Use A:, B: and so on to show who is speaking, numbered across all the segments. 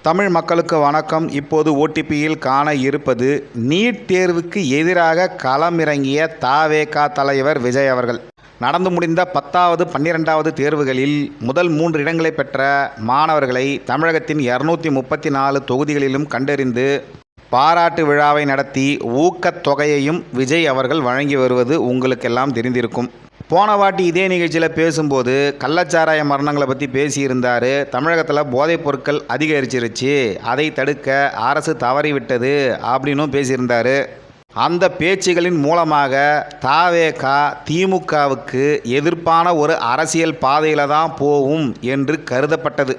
A: தமிழ் மக்களுக்கு வணக்கம். இப்போது ஓடிபியில் காண இருப்பது நீட் தேர்வுக்கு எதிராக களமிறங்கிய தவேக தலைவர் விஜய் அவர்கள். நடந்து முடிந்த 10வது 12வது தேர்வுகளில் முதல் 3 இடங்களை பெற்ற மாணவர்களை தமிழகத்தின் 234 தொகுதிகளிலும் கண்டறிந்து பாராட்டு விழாவை நடத்தி ஊக்கத்தொகையையும் விஜய் அவர்கள் வழங்கி வருவது உங்களுக்கெல்லாம் தெரிந்திருக்கும். போன வாட்டி இதே நிகழ்ச்சியில் பேசும்போது கள்ளச்சாராய மரணங்களை பற்றி பேசியிருந்தார். தமிழகத்தில் போதைப் பொருட்கள் அதிகரிச்சிருச்சு, அதை தடுக்க அரசு தவறிவிட்டது அப்படின்னும் பேசியிருந்தார். அந்த பேச்சுகளின் மூலமாக தவேக திமுகவுக்கு எதிர்ப்பான ஒரு அரசியல் பாதையில் தான் போகும் என்று கருதப்பட்டது.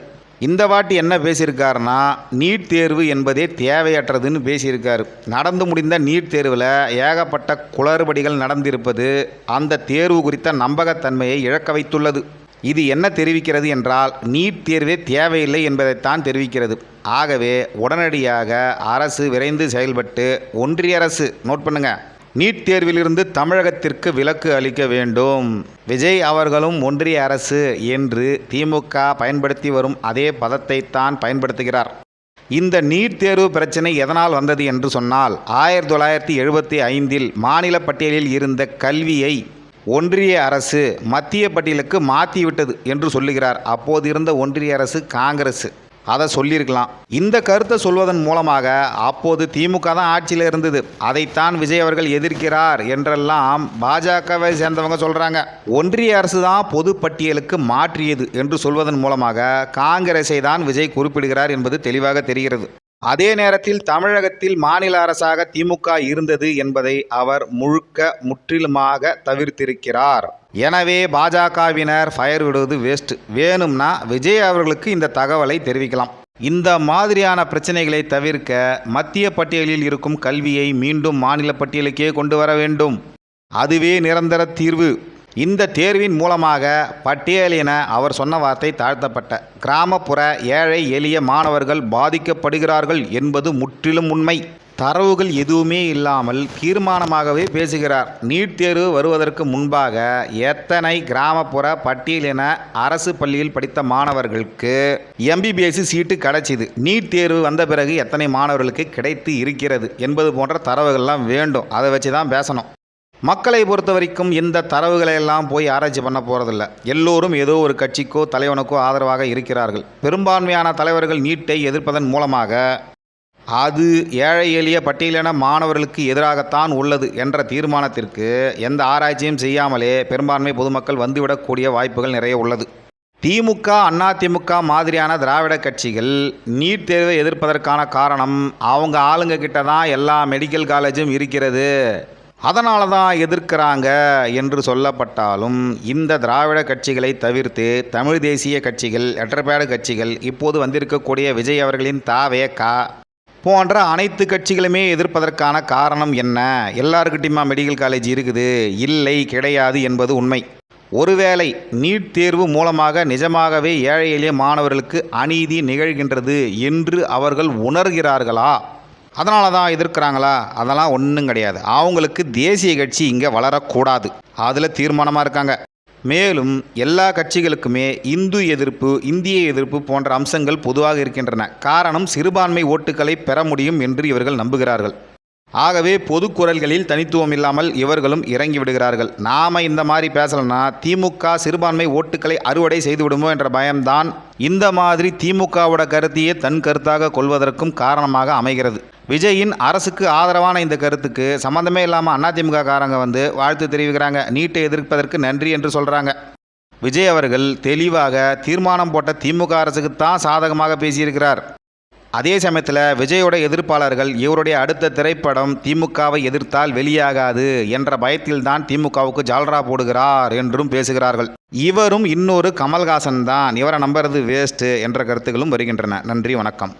A: இந்த வாட்டி என்ன பேசியிருக்காருன்னா, நீட் தேர்வு என்பதே தேவையற்றதுன்னு பேசியிருக்காரு. நடந்து முடிந்த நீட் தேர்வில் ஏகப்பட்ட குளறுபடிகள் நடந்திருப்பது அந்த தேர்வு குறித்த நம்பகத்தன்மையை இழக்க வைத்துள்ளது. இது என்ன தெரிவிக்கிறது என்றால், நீட் தேர்வே தேவையில்லை என்பதைத்தான் தெரிவிக்கிறது. ஆகவே உடனடியாக அரசு விரைந்து செயல்பட்டு ஒன்றிய அரசு நோட் பண்ணுங்க, நீட் தேர்விலிருந்து தமிழகத்திற்கு விலக்கு அளிக்க வேண்டும். விஜய் அவர்களும் ஒன்றிய அரசு என்று திமுக பயன்படுத்தி வரும் அதே பதத்தைத்தான் பயன்படுத்துகிறார். இந்த நீட் தேர்வு பிரச்சனை எதனால் வந்தது என்று சொன்னால், 1975இல் மாநில பட்டியலில் இருந்த கல்வியை ஒன்றிய அரசு மத்திய பட்டியலுக்கு மாற்றிவிட்டது என்று சொல்லுகிறார். அப்போது இருந்த ஒன்றிய அரசு காங்கிரஸ். அதை சொல்லியிருக்கலாம். இந்த கருத்தை சொல்வதன் மூலமாக அப்போது திமுக தான் ஆட்சியில் இருந்தது, அதைத்தான் விஜய் அவர்கள் எதிர்க்கிறார் என்றெல்லாம் பாஜகவை சேர்ந்தவங்க சொல்கிறாங்க. ஒன்றிய அரசு தான் பொது பட்டியலுக்கு மாற்றியது என்று சொல்வதன் மூலமாக காங்கிரஸை தான் விஜய் குறிப்பிடுகிறார் என்பது தெளிவாக தெரிகிறது. அதே நேரத்தில் தமிழகத்தில் மாநில அரசாக திமுக இருந்தது என்பதை அவர் முற்றிலுமாக தவிர்த்திருக்கிறார். எனவே பாஜகவினர் ஃபயர் விடுவது வேஸ்ட். வேணும்னா விஜய் அவர்களுக்கு இந்த தகவலை தெரிவிக்கலாம். இந்த மாதிரியான பிரச்சனைகளை தவிர்க்க மத்திய பட்டியலில் இருக்கும் கல்வியை மீண்டும் மாநில பட்டியலுக்கே கொண்டு வர வேண்டும். அதுவே நிரந்தர தீர்வு. இந்த தேர்வின் மூலமாக பட்டியலின அவர் சொன்ன வார்த்தை தாழ்த்தப்பட்ட கிராமப்புற ஏழை எளிய மாணவர்கள் பாதிக்கப்படுகிறார்கள் என்பது முற்றிலும் உண்மை. தரவுகள் எதுவுமே இல்லாமல் தீர்மானமாகவே பேசுகிறார். நீட் தேர்வு வருவதற்கு முன்பாக எத்தனை கிராமப்புற பட்டியலின அரசு பள்ளியில் படித்த மாணவர்களுக்கு MBBS சீட்டு கிடைச்சிது, நீட் தேர்வு வந்த பிறகு எத்தனை மாணவர்களுக்கு கிடைத்து இருக்கிறது என்பது போன்ற தரவுகள்லாம் வேண்டும். அதை வச்சு தான் பேசணும். மக்களை பொறுத்த வரைக்கும் இந்த தரவுகளை எல்லாம் போய் ஆராய்ச்சி பண்ண போகிறதில்ல. எல்லோரும் ஏதோ ஒரு கட்சிக்கோ தலைவனுக்கோ ஆதரவாக இருக்கிறார்கள். பெரும்பான்மையான தலைவர்கள் நீட்டை எதிர்ப்பதன் மூலமாக அது ஏழை எளிய பட்டியலின மாணவர்களுக்கு எதிராகத்தான் உள்ளது என்ற தீர்மானத்திற்கு எந்த ஆராய்ச்சியும் செய்யாமலே பெரும்பான்மை பொதுமக்கள் வந்துவிடக்கூடிய வாய்ப்புகள் நிறைய உள்ளது. திமுக, அதிமுக மாதிரியான திராவிட கட்சிகள் நீட் தேர்வை எதிர்ப்பதற்கான காரணம் அவங்க ஆளுங்க கிட்ட தான் எல்லா மெடிக்கல் காலேஜும் இருக்கிறது, அதனால தான் எதிர்க்கிறாங்க என்று சொல்லப்பட்டாலும், இந்த திராவிட கட்சிகளை தவிர்த்து தமிழ் தேசிய கட்சிகள், எட்டர்பேடு கட்சிகள், இப்போது வந்திருக்கக்கூடிய விஜய் அவர்களின் தவேக போன்ற அனைத்து கட்சிகளுமே எதிர்ப்பதற்கான காரணம் என்ன? எல்லாருக்கிட்டையுமா மெடிக்கல் காலேஜ் இருக்குது? இல்லை, கிடையாது என்பது உண்மை. ஒருவேளை நீட் தேர்வு மூலமாக நிஜமாகவே ஏழை எளிய மாணவர்களுக்கு அநீதி நிகழ்கின்றது என்று அவர்கள் உணர்கிறார்களா? அதனால தான் எதிர்க்கிறாங்களா? அதெல்லாம் ஒன்றும் கிடையாது. அவங்களுக்கு தேசிய கட்சி இங்கே வளரக்கூடாது, அதில் தீர்மானமாக இருக்காங்க. மேலும் எல்லா கட்சிகளுக்குமே இந்து எதிர்ப்பு, இந்திய எதிர்ப்பு போன்ற அம்சங்கள் பொதுவாக இருக்கின்றன. காரணம், சிறுபான்மை ஓட்டுக்களை பெற முடியும் என்று இவர்கள் நம்புகிறார்கள். ஆகவே பொது குரல்களில் தனித்துவம் இல்லாமல் இவர்களும் இறங்கி விடுகிறார்கள். நாம் இந்த மாதிரி பேசலைன்னா திமுக சிறுபான்மை ஓட்டுக்களை அறுவடை செய்துவிடுமோ என்ற பயம்தான் இந்த மாதிரி திமுகவோட கருத்தையே தன் கருத்தாக கொள்வதற்கும் காரணமாக அமைகிறது. விஜயின் அரசுக்கு ஆதரவான இந்த கருத்துக்கு சம்மந்தமே இல்லாமல் அதிமுக காரங்க வந்து வாழ்த்து தெரிவிக்கிறாங்க. நீட்டை எதிர்ப்பதற்கு நன்றி என்று சொல்கிறாங்க. விஜய் அவர்கள் தெளிவாக தீர்மானம் போட்ட திமுக அரசுக்குத்தான் சாதகமாக பேசியிருக்கிறார். அதே சமயத்தில் விஜயோட எதிர்ப்பாளர்கள் இவருடைய அடுத்த திரைப்படம் திமுகவை எதிர்த்தால் வெளியாகாது என்ற பயத்தில்தான் திமுகவுக்கு ஜால்ரா போடுகிறார் என்றும் பேசுகிறார்கள். இவரும் இன்னொரு கமல்ஹாசன் தான், இவரை நம்புறது வேஸ்ட்டு என்ற கருத்துக்களும் வருகின்றன. நன்றி, வணக்கம்.